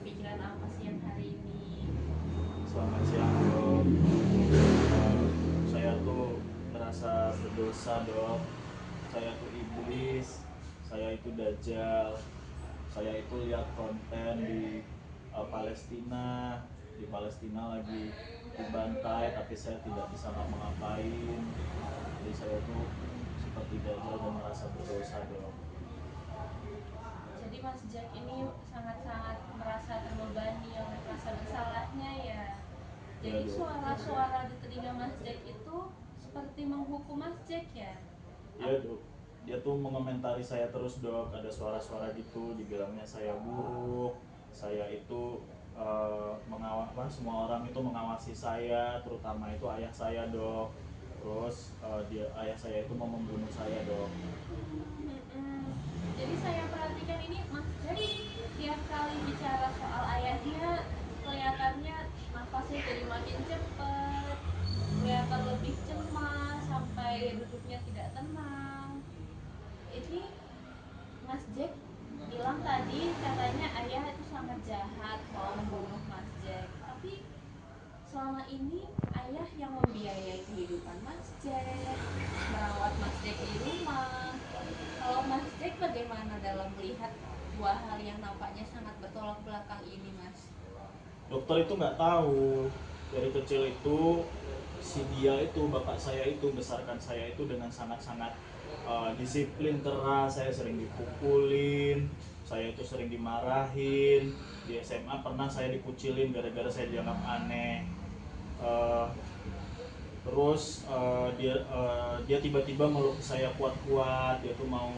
kepikiran apa siang hari ini? Selamat siang dok. Saya tuh merasa berdosa dok. Saya tuh iblis. Saya itu dajjal. Saya itu lihat konten di Palestina. Di Palestina lagi dibantai, tapi saya tidak bisa ngapa-ngapain. Jadi saya tuh seperti dajjal dan merasa berdosa dok. Jadi Mas Jack ini sangat-sangat merasa terbebani oleh rasa bersalahnya ya. Ya Jadi dok. suara-suara di telinga Mas Jack itu seperti menghukum Mas Jack ya. Iya dok, dia tuh mengomentari saya terus dok, ada suara-suara gitu, dibilangnya saya buruk, saya itu semua orang itu mengawasi saya, terutama itu ayah saya dok. Terus ayah saya itu mau membunuh saya dok. Mm-mm. Jadi saya perhatikan ini Mas Jack tiap kali bicara soal ayahnya kelihatannya nafasnya jadi makin cepat, kelihatan lebih cemas sampai duduknya tidak tenang. Ini Mas Jack bilang tadi katanya ayah itu sangat jahat mau membunuh Mas Jack. Tapi selama ini ayah yang membiayai kehidupan Mas Jack, merawat Mas Jack di rumah. Kalau Mas Jack bagaimana dalam melihat dua hal yang nampaknya sangat bertolak belakang ini, Mas? Dokter itu nggak tahu, dari kecil itu si dia itu bapak saya itu besarkan saya itu dengan sangat-sangat disiplin keras. Saya sering dipukulin, saya itu sering dimarahin. Di SMA pernah saya dikucilin gara-gara saya dianggap aneh. Uh, Terus dia tiba-tiba meluk saya kuat-kuat. Dia tuh mau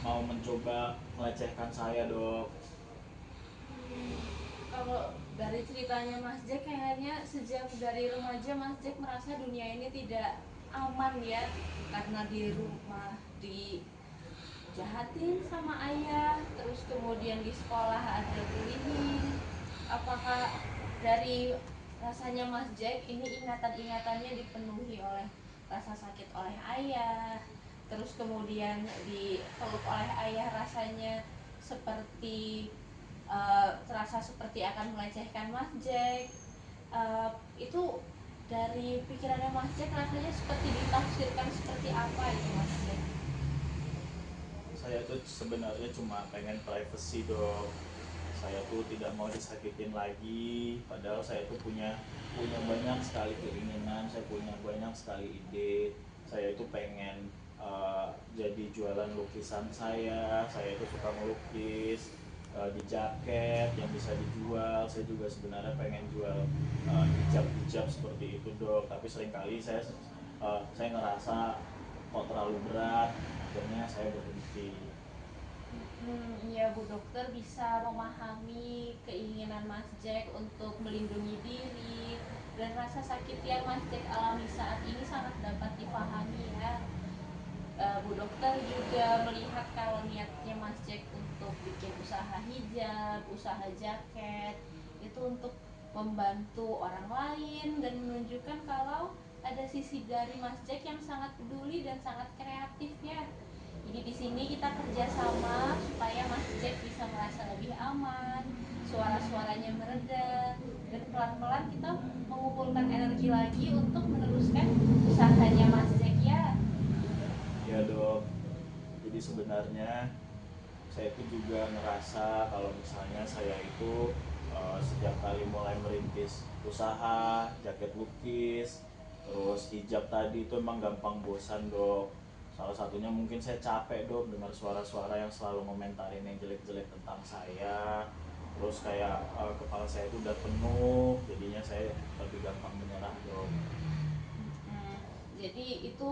mau mencoba melecehkan saya dok. Kalau dari ceritanya Mas Jack kayaknya sejak dari remaja Mas Jack merasa dunia ini tidak aman ya, karena di rumah dijahatin sama ayah, terus kemudian di sekolah ada bullying. Apakah dari rasanya Mas Jack ini ingatan-ingatannya dipenuhi oleh rasa sakit oleh ayah, terus kemudian dipeluk oleh ayah rasanya seperti terasa seperti akan melecehkan Mas Jack. Itu dari pikirannya Mas Jack rasanya seperti ditafsirkan seperti apa itu Mas Jack? Saya tuh sebenarnya cuma pengen privacy dok. Saya tuh tidak mau disakitin lagi, padahal saya tuh punya punya banyak sekali keinginan, saya punya banyak sekali ide. Saya itu pengen jadi jualan lukisan saya itu suka melukis di jaket yang bisa dijual. Saya juga sebenarnya pengen jual hijab-hijab seperti itu dok, tapi seringkali saya ngerasa kok terlalu berat, akhirnya saya berhenti. Ya Bu Dokter bisa memahami keinginan Mas Jack untuk melindungi diri dan rasa sakit yang Mas Jack alami saat ini sangat dapat dipahami ya. Bu Dokter juga melihat kalau niatnya Mas Jack untuk bikin usaha hijab, usaha jaket itu untuk membantu orang lain dan menunjukkan kalau ada sisi dari Mas Jack yang sangat peduli dan sangat kreatif ya. Jadi di sini kita kerjasama supaya Mas Jack bisa merasa lebih aman, suara-suaranya mereda, dan pelan-pelan kita mengumpulkan energi lagi untuk meneruskan usahanya Mas Jack ya. Ya dok, jadi sebenarnya saya itu juga ngerasa kalau misalnya saya itu setiap kali mulai merintis usaha jaket lukis terus hijab tadi itu emang gampang bosan dok. Salah satunya mungkin saya capek dok dengar suara-suara yang selalu ngomentarin yang jelek-jelek tentang saya. Terus kayak kepala saya itu udah penuh, jadinya saya lebih gampang menyerah dok. Hmm, jadi itu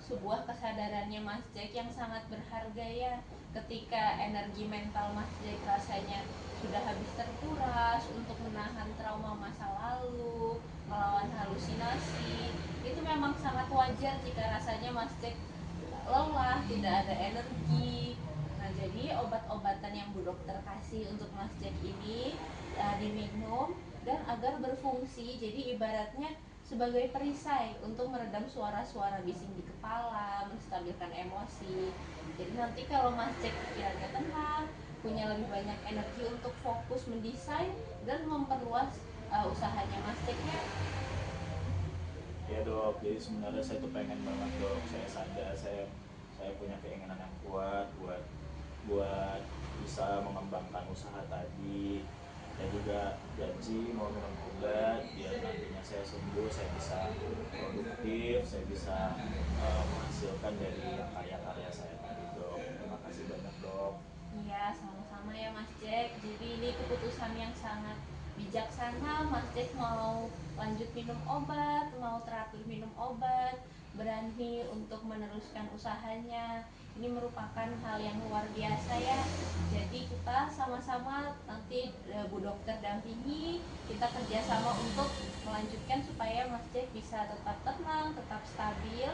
sebuah kesadarannya Mas Jack yang sangat berharga ya. Ketika energi mental Mas Jack rasanya sudah habis terkuras untuk menahan trauma masa lalu, melawan halusinasi, itu memang sangat wajar jika rasanya Mas Jack lelah, tidak ada energi. Nah, jadi obat-obatan yang Bu Dokter kasih untuk Mas Jack ini diminum dan agar berfungsi. Jadi ibaratnya sebagai perisai untuk meredam suara-suara bising di kepala, menstabilkan emosi. Jadi nanti kalau Mas Jack pikirannya tenang, punya lebih banyak energi untuk fokus mendesain dan memperluas usahanya Mas Jack ya. Ya dok, jadi sebenarnya saya tuh pengen banget dok, saya sadar saya punya keinginan yang kuat buat buat bisa mengembangkan usaha tadi. Saya juga janji mau minum obat biar nantinya saya sembuh, saya bisa produktif, saya bisa menghasilkan dari yang karya-karya saya tadi dok. Terima kasih banyak dok. Iya, sama-sama ya Mas Jack. Jadi ini keputusan yang sangat bijaksana. Mas Jack mau lanjut minum obat, mau teratur minum obat, berani untuk meneruskan usahanya. Ini merupakan hal yang luar biasa ya. Jadi kita sama-sama nanti Bu Dokter dampingi, kita kerjasama untuk melanjutkan supaya Mas Jack bisa tetap tenang, tetap stabil.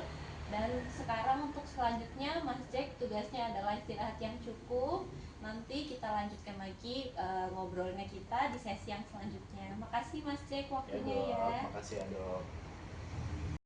Dan sekarang untuk selanjutnya Mas Jack tugasnya adalah istirahat yang cukup. Nanti kita lanjutkan lagi ngobrolnya kita di sesi yang selanjutnya. Makasih Mas Jack Ya waktunya dok, ya. makasih ya dok.